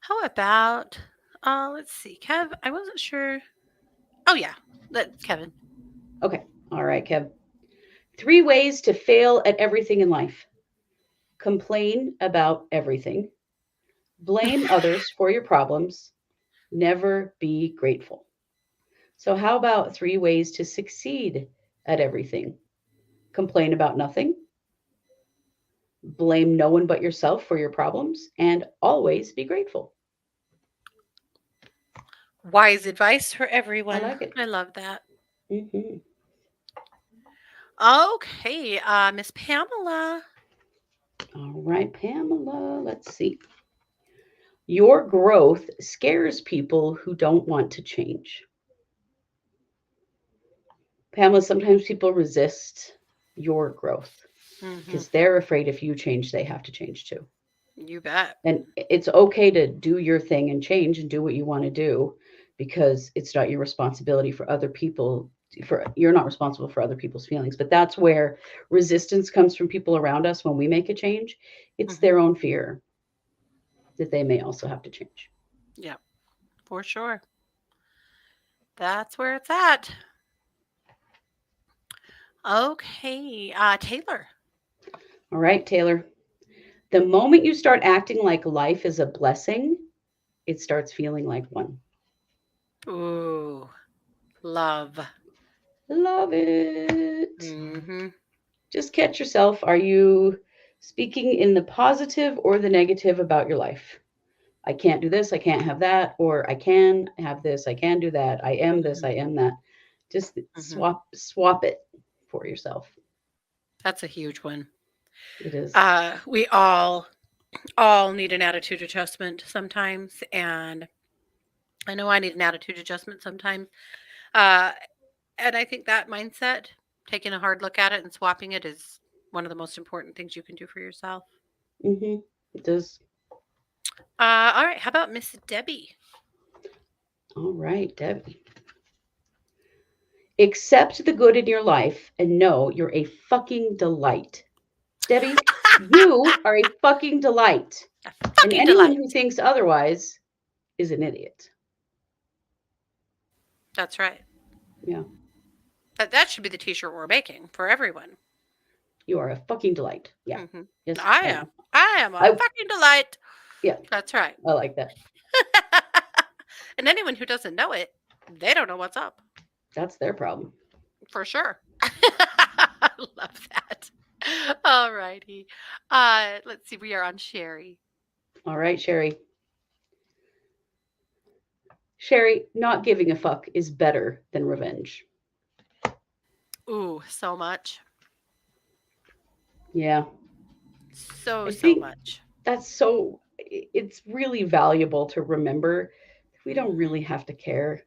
How about, let's see, Kev? I wasn't sure. Oh, yeah, that's Kevin. Okay. All right, Kev. 3 ways to fail at everything in life: complain about everything, blame others for your problems, never be grateful. So, how about 3 ways to succeed at everything? Complain about nothing, blame no one but yourself for your problems, and always be grateful. Wise advice for I everyone. like it. I love that. Hmm. Okay, Miss Pamela. All right, Pamela, let's see. Your growth scares people who don't want to change. Pamela, sometimes people resist your growth Hmm. because they're afraid if you change, they have to change too. You bet. And it's okay to do your thing and change and do what you want to do because it's not your responsibility for other people for you're not responsible for other people's feelings, but that's where resistance comes from people around us when we make a change. It's Hmm. their own fear that they may also have to change. Yep, for sure. That's where it's at. Okay, Taylor. All right, Taylor. The moment you start acting like life is a blessing, it starts feeling like one. Ooh, love. Love it. Hmm. Just catch yourself. Are you speaking in the positive or the negative about your life? I can't do this, I can't have that, or I can have this, I can do that, I am this, Hmm. I am that. Just Mhm. swap it for yourself. That's a huge one. It is. We all need an attitude adjustment sometimes, and I know I need an attitude adjustment sometimes. Uh, and I think that mindset, taking a hard look at it and swapping it, is one of the most important things you can do for yourself. Mm-hmm. It does. All right, how about Miss Debbie? All right, Debbie. Accept the good in your life and know you're a fucking delight. Debbie, you are a fucking delight. A And fucking anyone who delight. thinks otherwise is an idiot. That's right. Yeah, That should be the T-shirt we're making for everyone. you are a fucking delight. Yeah. Hmm. Yes, I I am. am. I am a I fucking delight. yeah, That's right. I like that. And anyone who doesn't know it, they don't know what's up That's their problem. for sure. I love that. All righty. Let's see. We are on Sherry. All right, Sherry. Sherry, not giving a fuck is better than revenge. Ooh, so much. Yeah. So, I so think much. that's so it's really valuable to remember we don't Hmm. really have to care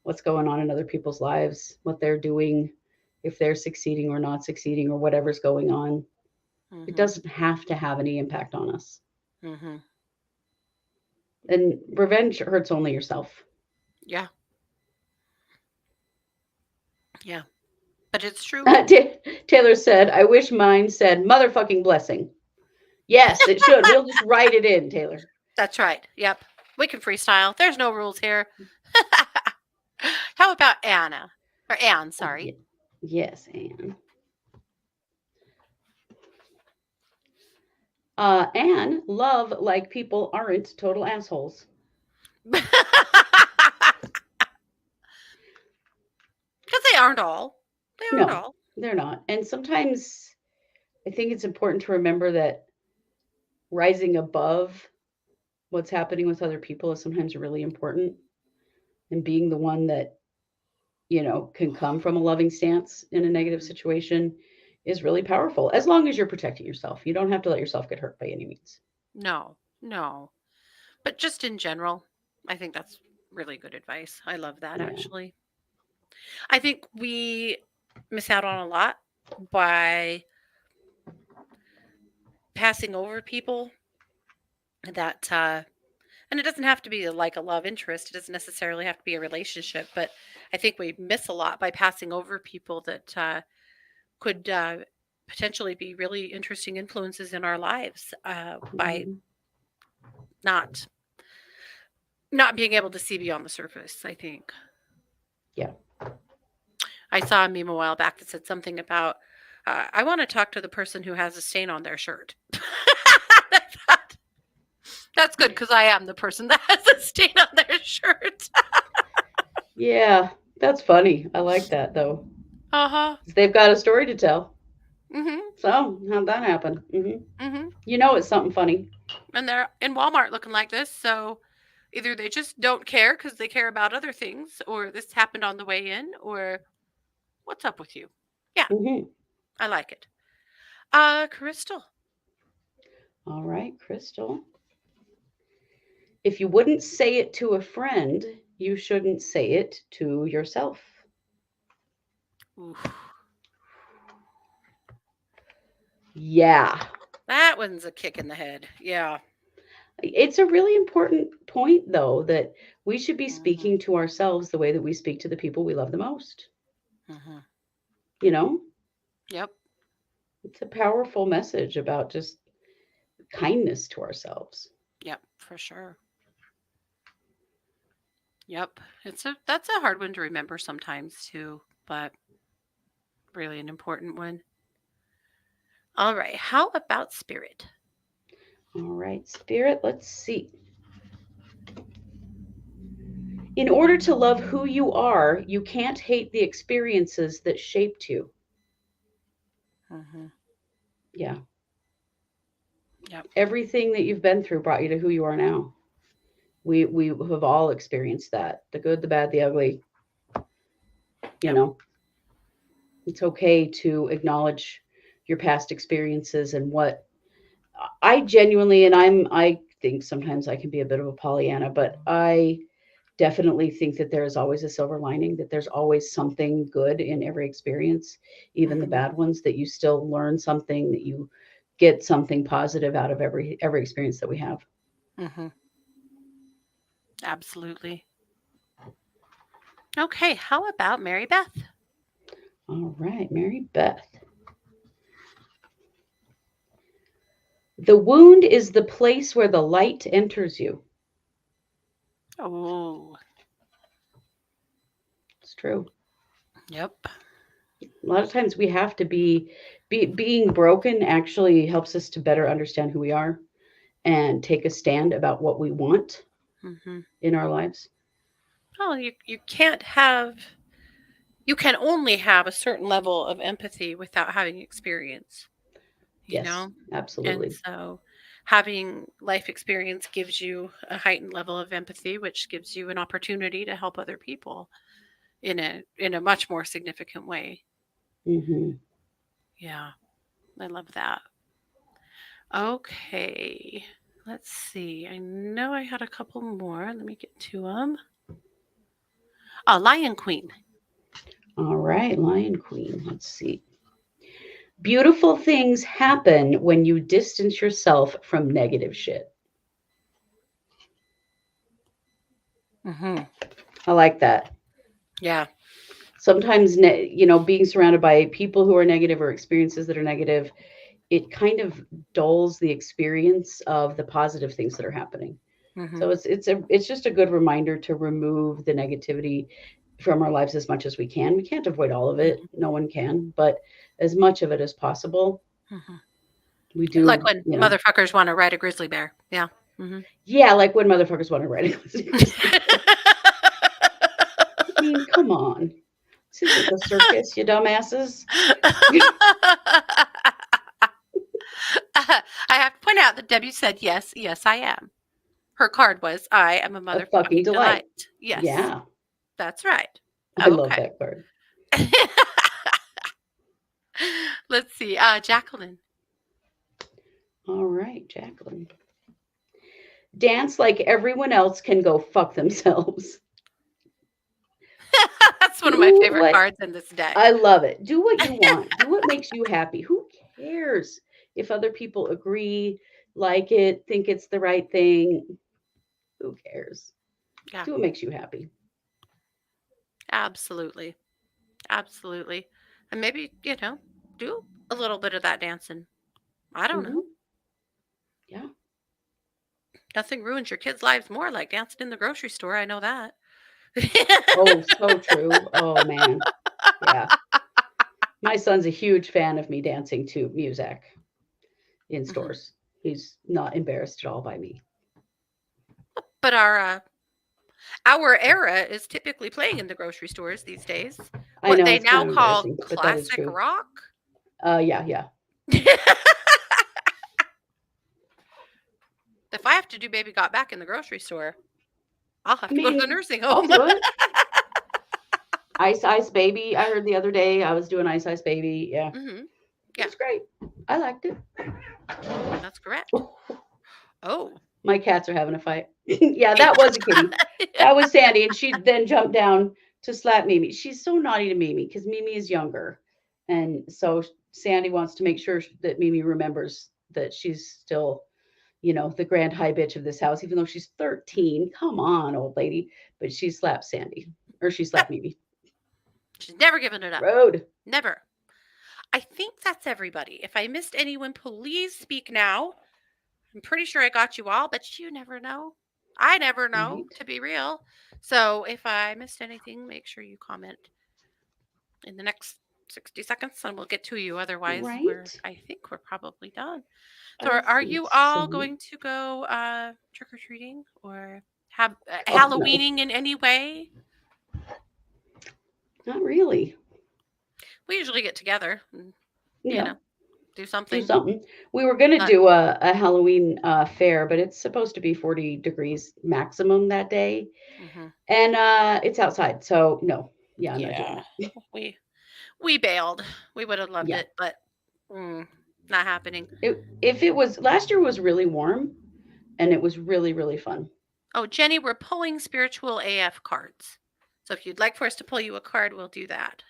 what's going on in other people's lives, what they're doing, if they're succeeding or not succeeding or whatever's going on. It Hmm. doesn't have to have any impact on us. Hmm. And revenge hurts only yourself. Yeah. Yeah. But it's true. Taylor said, I wish mine said motherfucking blessing. Yes, it should. We'll just write it in, Taylor. That's right. Yep. We can freestyle. There's no rules here. How about Anna? Or Anne, sorry. Yeah. Yes, Anne. Anne, love like people aren't total assholes. Because they aren't all. They aren't No, all. they're not. And sometimes I think it's important to remember that rising above what's happening with other people is sometimes really important. And being the one that, can come from a loving stance in a negative Hmm. situation is really powerful as long as you're protecting yourself. You don't have to let yourself get hurt by any means. No, no. But just in general, I think that's really good advice. I love that Yeah. actually. I think we miss out on a lot by passing over people that and it doesn't have to be like a love interest. It doesn't necessarily have to be a relationship, but I think we miss a lot by passing over people that could potentially be really interesting influences in our lives by Mhm. not not being able to see beyond the surface. I think Yeah. I saw a meme a while back that said something about I want to talk to the person who has a stain on their shirt. I thought, that's good because I am the person that has a stain on their shirt. Yeah. That's funny. I like that though. Uh huh. 'Cause they've got a story to tell. Mhm. So, how'd that happen? Mhm. It's something funny. And they're in Walmart looking like this, so either they just don't care because they care about other things, or this happened on the way in, or what's up with you? Yeah, hmm I like it. Crystal. All right, Crystal. If you wouldn't say it to a friend, you shouldn't say it to yourself. Ooh, Yeah. that one's a kick in the head. Yeah. It's a really important point, though, that we should be Mhm. speaking to ourselves the way that we speak to the people we love the most. Mhm. You know, Yep. it's a powerful message about just kindness to ourselves. Yep. For sure. Yep. That's a hard one to remember sometimes too, but really an important one. All right. How about spirit? All right, Spirit, let's see. In order to love who you are, you can't hate the experiences that shaped you. Mhm. Yeah. Yep. Everything that you've been through brought you to who you are now. We have all experienced that. The good, the bad, the ugly. You Yep. know, it's okay to acknowledge your past experiences and what I genuinely, and I think sometimes I can be a bit of a Pollyanna, but I definitely think that there is always a silver lining, that there's always something good in every experience, even the Mhm. bad ones, that you still learn something, that you get something positive out of every experience that we have. Mhm. Absolutely. Okay, how about Mary Beth? All right, Mary Beth. The wound is the place where the light enters you. Oh, It's true. yep. A lot of times we have to being broken actually helps us to better understand who we are and take a stand about what we want Mhm. in our lives. Oh, you can't have you can only have a certain level of empathy without having experience, you Yes, know? And absolutely. so having life experience gives you a heightened level of empathy, which gives you an opportunity to help other people in a much more significant way. Hmm. Yeah, I love that. Okay. Let's see. I know I had a couple more. Let me get to them. Oh, Lion Queen. All right, Lion Queen. Let's see. Beautiful things happen when you distance yourself from negative shit. Mhm. I like that. Yeah. Sometimes, being surrounded by people who are negative or experiences that are negative, it kind of dulls the experience of the positive things that are happening. Mhm. So it's just a good reminder to remove the negativity from our lives as much as we can. We can't avoid all of it. Mhm. No one can, but as much of it as possible, Mhm. we Like do, when motherfuckers want to ride a grizzly bear. Yeah. Mhm. Yeah, like when motherfuckers want to ride a grizzly bear. I mean, come on. This isn't the circus, you dumbasses. I have to point out that Debbie said, yes, yes, I am. Her card was, I am a A fucking motherfucking delight. delight. Yes, Yeah, that's right. I love Okay. that card. Let's see. Jacqueline. All right, Jacqueline. Dance like everyone else can go fuck themselves. That's one of my Do favorite what cards in this deck. I love it. Do what you want. Do what makes you happy. Who cares if other people agree, like it, think it's the right thing? Who cares? Yeah, Do what makes you happy. absolutely. Absolutely. And maybe, do a little bit of that dancing. I don't Hmm. know. Yeah. Nothing ruins your kids' lives more like dancing in the grocery store. I know that. Oh, so true. Oh man. Yeah. My son's a huge fan of me dancing to music in Mhm. stores. He's not embarrassed at all by me. But our era is typically playing in the grocery stores these days. I What know they it's kind now of call embarrassing, but that is classic true. rock. Yeah, yeah. If I have to do Baby Got Back in the grocery store, I'll have I to go to the mean, nursing I'll home. do it. Ice Ice Baby. I heard the other day I was doing Ice Ice Baby. Yeah, Mhm. it Yeah, was great. I liked it. that's correct. Oh. My cats are having a fight. Yeah, that was a kitty. That was Sandy, and she then jumped down to slap Mimi. She's so naughty to Mimi because Mimi is younger, and so Sandy wants to make sure that Mimi remembers that she's still, the grand high bitch of this house, even though she's 13. Come on, old lady. But she slapped Sandy, or she slapped Mimi. She's never given it up. Road. Never. I think that's everybody. If I missed anyone, please speak now. I'm pretty sure I got you all, but you never know. I never know, Right. to be real. So if I missed anything, make sure you comment in the next 60 seconds and we'll get to you. Otherwise, Right. I think we're probably done. So I are think you all so. going to go trick or treating or have Oh no, Halloweening in any way? not really. We usually get together and, you Yeah, know, do do something. something. We were gonna Not do a Halloween fair, but it's supposed to be 40 degrees maximum that day, hmm and it's outside, so no. Yeah, I'm not doing Yeah. that. We we bailed. We would have loved Yeah. it, but mm, not happening. If it was last year was really warm and it was really, really fun. Oh, Jenny, we're pulling spiritual AF cards. So if you'd like for us to pull you a card, we'll do that.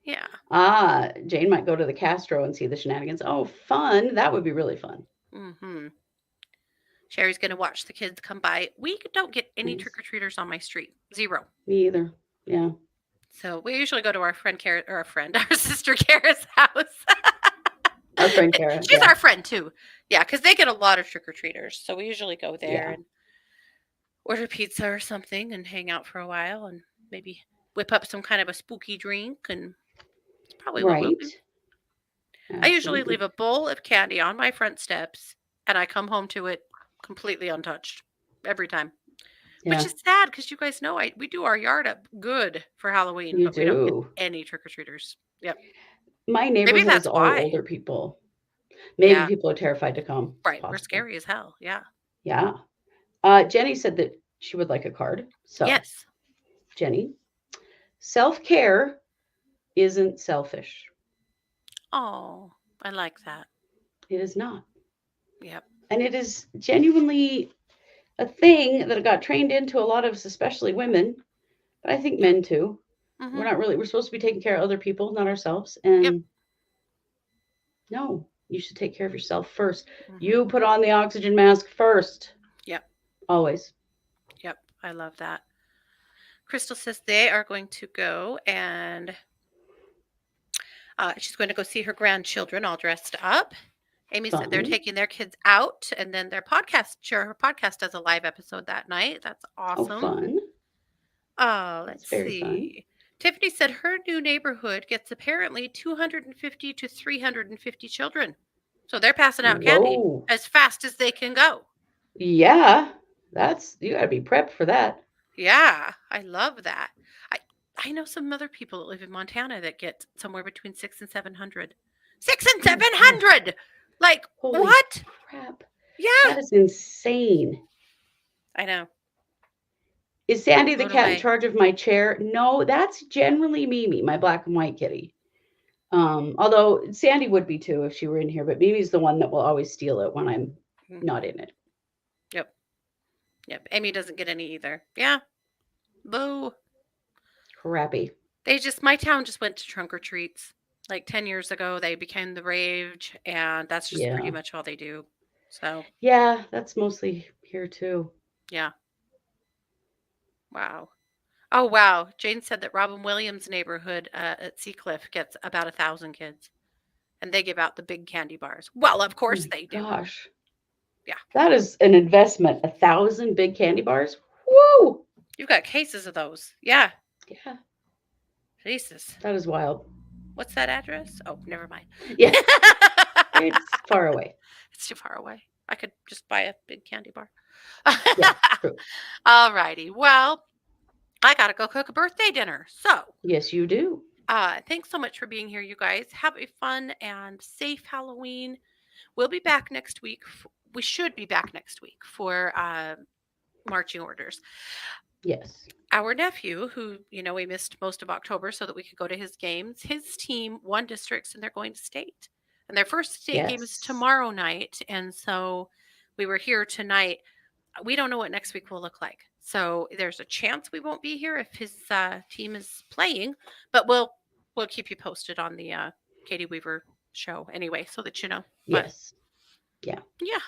Yeah. Ah, Jane might go to the Castro and see the shenanigans. Oh, fun. That would be really fun. Mm-hmm. Sherry's going to watch the kids come by. We don't get any Nice. trick or treaters on my street. Zero. Me either. Yeah. So we usually go to our friend Kara, or our friend, our sister Kara's house. Our friend Kara. She's Yeah. our friend too. Yeah, because they get a lot of trick or treaters. So we usually go there Yeah. and order pizza or something and hang out for a while and maybe whip up some kind of a spooky drink. And it's probably what we'll Right. do. I usually Absolutely. leave a bowl of candy on my front steps and I come home to it completely untouched every time. Which Yeah. is sad because you guys know we do our yard up good for Halloween, You but we don't get do. any trick or treaters. Yep. My Maybe neighborhood is that's all why. older people. Maybe Yeah. people are terrified to come. It's Right. We're possible. scary as hell. Yeah. Yeah. Jenny said that she would like a card. So, Yes. Jenny, self care isn't selfish. Oh, I like that. It is not. Yep. And it is genuinely a thing that got trained into a lot of us, especially women, but I think Yeah. men too. Mm-hmm. We're supposed to be taking care of other people, not ourselves. Yep. And no, you should take care of yourself first. Mm-hmm. You put on the oxygen mask first, Yep. always. Yep. I love that. Crystal says they are going to go and she's going to go see her grandchildren all dressed up. Amy said they're Fun. taking their kids out and then their podcast, sure, her podcast does a live episode that night. That's Oh, awesome. fun. That's Let's very fun. see. Tiffany said her new neighborhood gets apparently 250 to 350 children. So they're passing out candy Whoa. as fast as they can go. Yeah. You got to be prepped for that. Yeah, I love that. I I know some other people that live in Montana that get somewhere between 6 and 700. 6 and Oh my gosh. 700. Like Holy what? crap. Yeah, That is insane. I know. Is Sandy the Blown cat in away. charge of my chair? No, that's generally Mimi, my black and white kitty. Although Sandy would be too if she were in here, but Mimi's the one that will always steal it when I'm Mhm. not in it. Yep. Yep. Amy doesn't get any either. Yeah. Boo. Crappy. My town just went to trunk or treats. Like 10 years ago, they became the rage, and that's just pretty Yeah. much all they do. So, Yeah, that's mostly here too. yeah. Wow. Oh, wow. Jane said that Robin Williams' neighborhood at Seacliff gets about 1,000 kids, and they give out the big candy bars. Well, of Oh course my they do. gosh. Yeah. That is an investment. 1,000 big candy bars? Woo! You've got cases of those. Yeah. Yeah, Jesus. that is wild. What's that address? Oh, never mind. Yeah, it's far away. It's too far away. I could just buy a big candy bar. Yeah, true. All righty. Well, I got to go cook a birthday dinner. So, Yes, you do. thanks so much for being here, you guys. Have a fun and safe Halloween. We'll be back next week. We should be back next week for marching orders. Yes. Our nephew, who, we missed most of October so that we could go to his games, his team won districts and they're going to state. And their first state game is Yes. tomorrow night. And so we were here tonight. We don't know what next week will look like. So there's a chance we won't be here if his team is playing, but we'll keep you posted on the Katie Weaver show anyway, so that you know. But Yes. Yeah. yeah,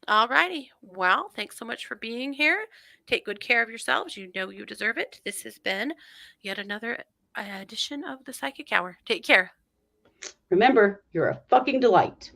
all righty. Well, thanks so much for being here. Take good care of yourselves. You know you deserve it. This has been yet another edition of the Psychic Hour. Take care. Remember, you're a fucking delight.